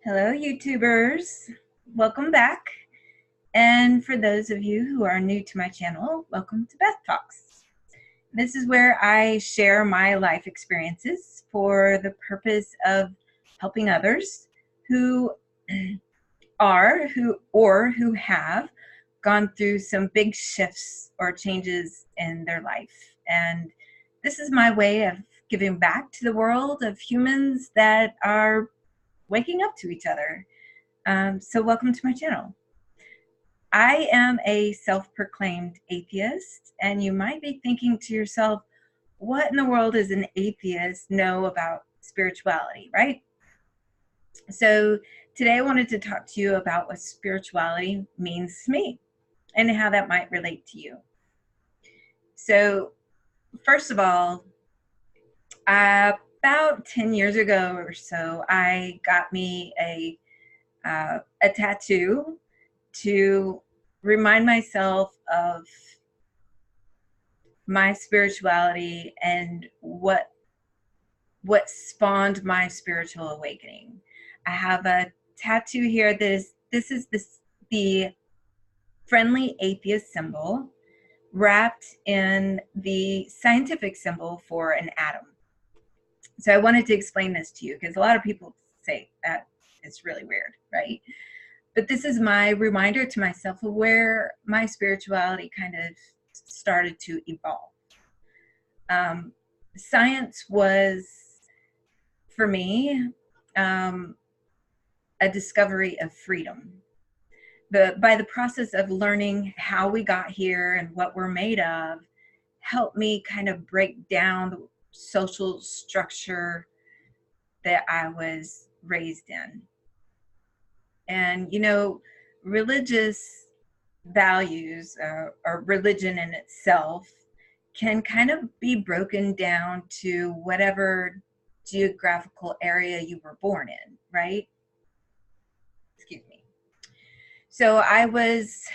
Hello, YouTubers. Welcome back. And for those of you who are new to my channel, welcome to Beth Talks. This is where I share my life experiences for the purpose of helping others who who have gone through some big shifts or changes in their life. And this is my way of giving back to the world of humans that are waking up to each other. So welcome to my channel. I am a self-proclaimed atheist, and you might be thinking to yourself, what in the world does an atheist know about spirituality, right? So today I wanted to talk to you about what spirituality means to me and how that might relate to you. So first of all, about 10 years ago or so, I got me a tattoo to remind myself of my spirituality and what spawned my spiritual awakening. I have a tattoo here. This is the friendly atheist symbol wrapped in the scientific symbol for an atom. So I wanted to explain this to you because a lot of people say that it's really weird, right? But this is my reminder to myself of where my spirituality kind of started to evolve. Science was, for me, a discovery of freedom. By the process of learning how we got here and what we're made of, helped me kind of break down the social structure that I was raised in. And, you know, religious values or religion in itself can kind of be broken down to whatever geographical area you were born in, right? Excuse me. So I was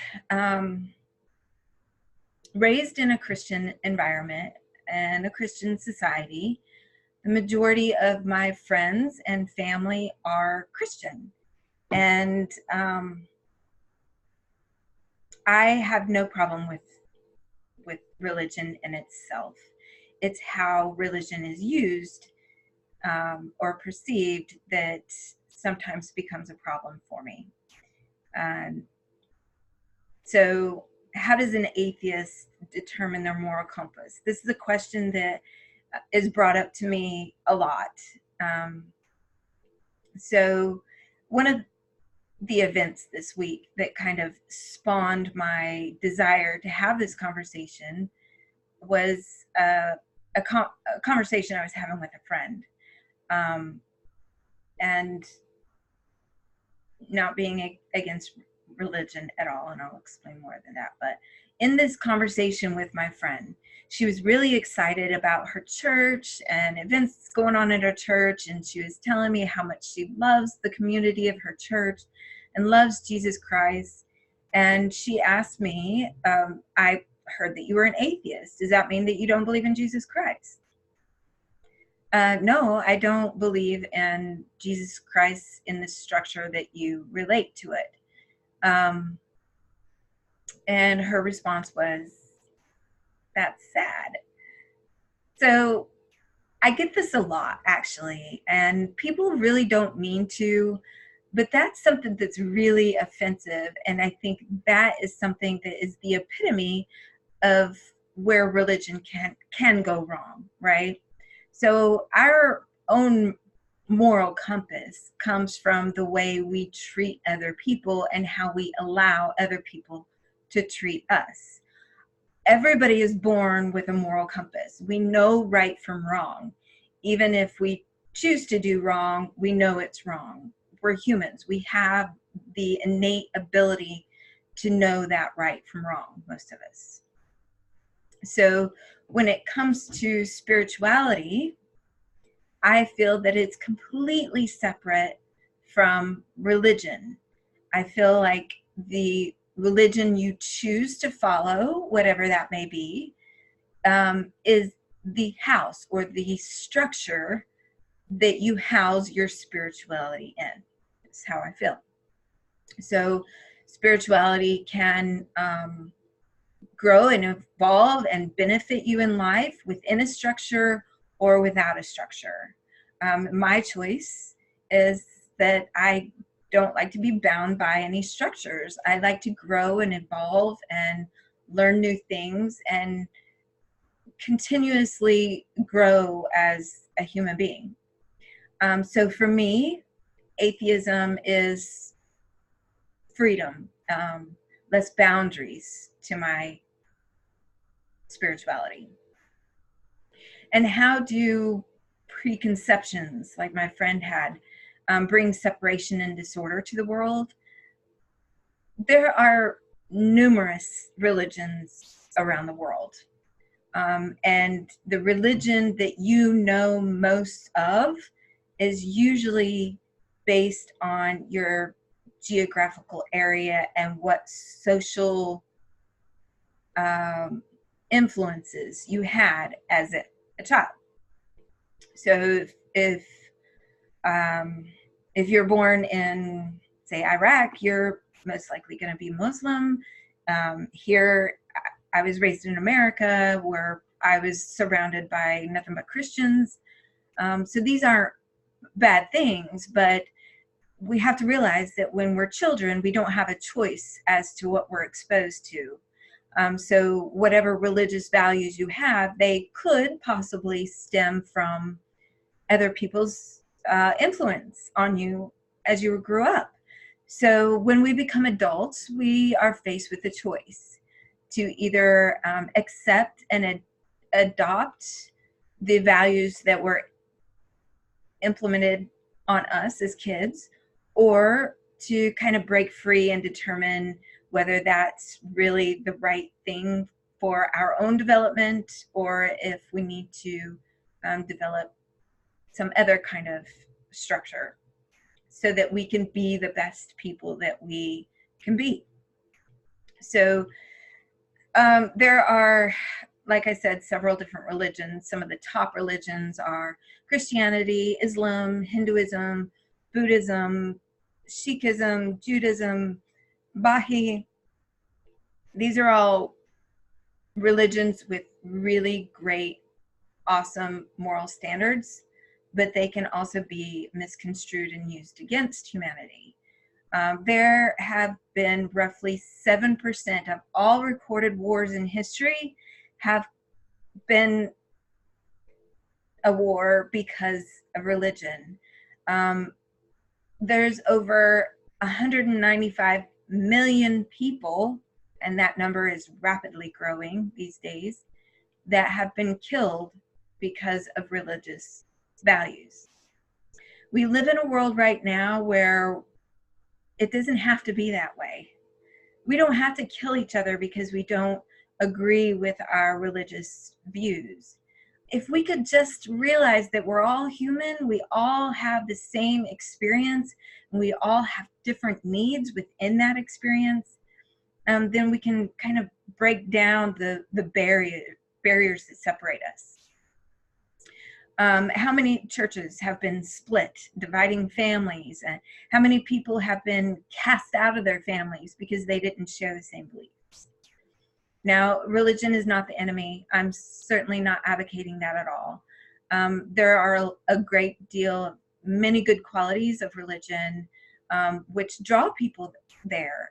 raised in a Christian environment and a Christian society. The majority of my friends and family are Christian. And I have no problem with religion in itself. It's how religion is used or perceived that sometimes becomes a problem for me. So how does an atheist determine their moral compass? This is a question that is brought up to me a lot. So one of the events this week that kind of spawned my desire to have this conversation was a conversation I was having with a friend. And not being against religion at all, and I'll explain more than that, but in this conversation with my friend, she was really excited about her church and events going on at her church, and she was telling me how much she loves the community of her church and loves Jesus Christ. And she asked me, I heard that you were an atheist. Does that mean that you don't believe in Jesus Christ? No, I don't believe in Jesus Christ in the structure that you relate to it. And her response was, that's sad. So I get this a lot, actually, and people really don't mean to, but that's something that's really offensive. And I think that is something that is the epitome of where religion can go wrong, right? So our own moral compass comes from the way we treat other people and how we allow other people to treat us. Everybody is born with a moral compass. We know right from wrong. Even if we choose to do wrong, we know it's wrong. We're humans. We have the innate ability to know that right from wrong, most of us. So when it comes to spirituality, I feel that it's completely separate from religion. I feel like the religion you choose to follow, whatever that may be, is the house or the structure that you house your spirituality in. is how I feel. So spirituality can grow and evolve and benefit you in life within a structure or without a structure. My choice is that I don't like to be bound by any structures. I like to grow and evolve and learn new things and continuously grow as a human being. So for me, atheism is freedom, less boundaries to my spirituality. And how do preconceptions, like my friend had, bring separation and disorder to the world? There are numerous religions around the world. And the religion that you know most of is usually based on your geographical area and what social influences you had as a child. So if you're born in, say, Iraq, you're most likely going to be Muslim. Here, I was raised in America, where I was surrounded by nothing but Christians. So these aren't bad things, but we have to realize that when we're children, we don't have a choice as to what we're exposed to. So whatever religious values you have, they could possibly stem from other people's influence on you as you grew up. So when we become adults, we are faced with a choice to either accept and adopt the values that were implemented on us as kids, or to kind of break free and determine whether that's really the right thing for our own development, or if we need to develop some other kind of structure so that we can be the best people that we can be. So there are, like I said, several different religions. Some of the top religions are Christianity, Islam, Hinduism, Buddhism, Sikhism, Judaism, Baha'i. These are all religions with really great, awesome moral standards, but they can also be misconstrued and used against humanity. There have been roughly 7% of all recorded wars in history have been a war because of religion. There's over 195 million people, and that number is rapidly growing these days, that have been killed because of religious values. We live in a world right now where it doesn't have to be that way. We don't have to kill each other because we don't agree with our religious views. If we could just realize that we're all human, we all have the same experience, and we all have different needs within that experience, then we can kind of break down the barriers that separate us. How many churches have been split, dividing families, and how many people have been cast out of their families because they didn't share the same beliefs? Now, religion is not the enemy. I'm certainly not advocating that at all. There are a great deal, many good qualities of religion, which draw people there.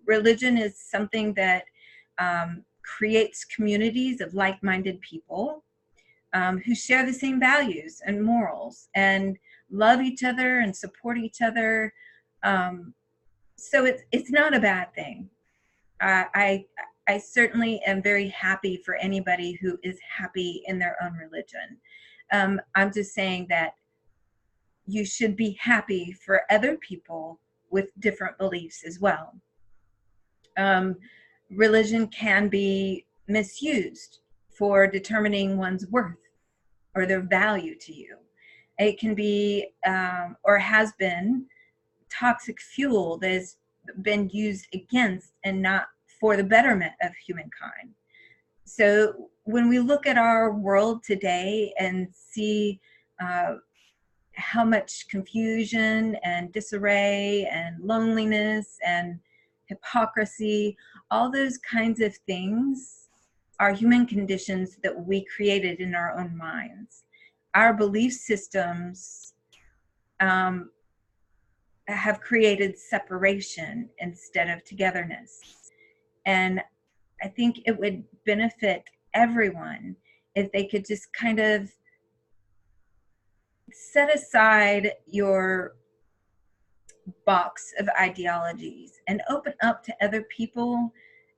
Religion is something that creates communities of like-minded people who share the same values and morals and love each other and support each other. So it's not a bad thing. I certainly am very happy for anybody who is happy in their own religion. I'm just saying that you should be happy for other people with different beliefs as well. Religion can be misused for determining one's worth or their value to you. It can be, or has been, toxic fuel that has been used against and not for the betterment of humankind. So when we look at our world today and see how much confusion and disarray and loneliness and hypocrisy, all those kinds of things are human conditions that we created in our own minds. Our belief systems have created separation instead of togetherness. And I think it would benefit everyone if they could just kind of set aside your box of ideologies and open up to other people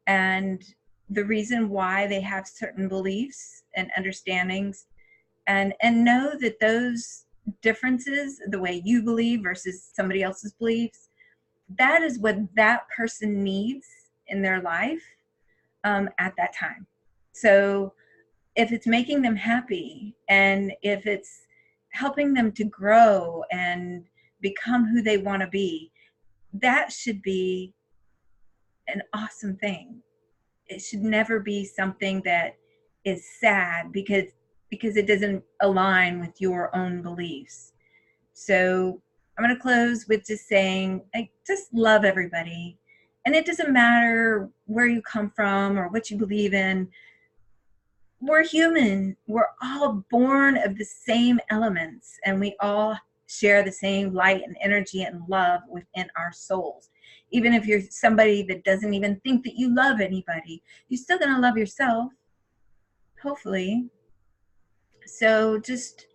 and the reason why they have certain beliefs and understandings, and know that those differences, the way you believe versus somebody else's beliefs, that is what that person needs in their life at that time. So if it's making them happy and if it's helping them to grow and become who they want to be, that should be an awesome thing. It should never be something that is sad because it doesn't align with your own beliefs. So I'm going to close with just saying, I just love everybody. And it doesn't matter where you come from or what you believe in. We're human. We're all born of the same elements, and we all share the same light and energy and love within our souls. Even if you're somebody that doesn't even think that you love anybody, you're still going to love yourself, hopefully. So just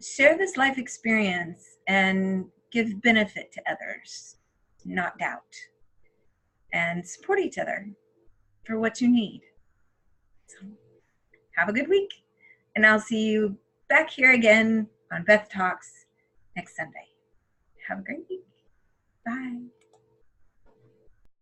share this life experience and give benefit to others, not doubt, and support each other for what you need. So have a good week, and I'll see you back here again on Beth Talks next Sunday. Have a great week. Bye.